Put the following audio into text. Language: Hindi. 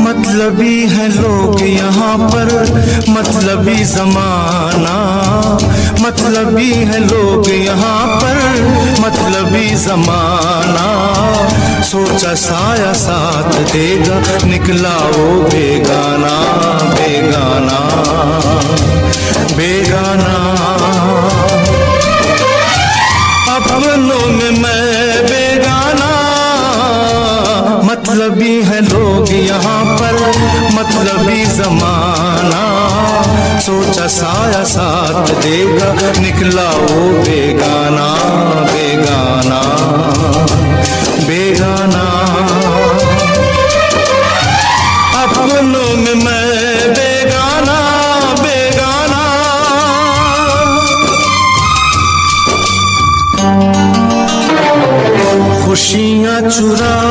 मतलबी हैं लोग यहाँ पर, मतलबी जमाना। मतलबी हैं लोग यहाँ पर, मतलबी जमाना। सोचा साया साथ देगा, निकला वो बेगाना बेगाना बेगाना। अपनों में मैं बेगाना। मतलबी हैं लोग यहाँ पर, मतलबी जमाना। सोचा साया साथ देगा, निकला वो बेगाना बेगाना बेगाना। अपनों में मैं बेगाना बेगाना। खुशियाँ चुरा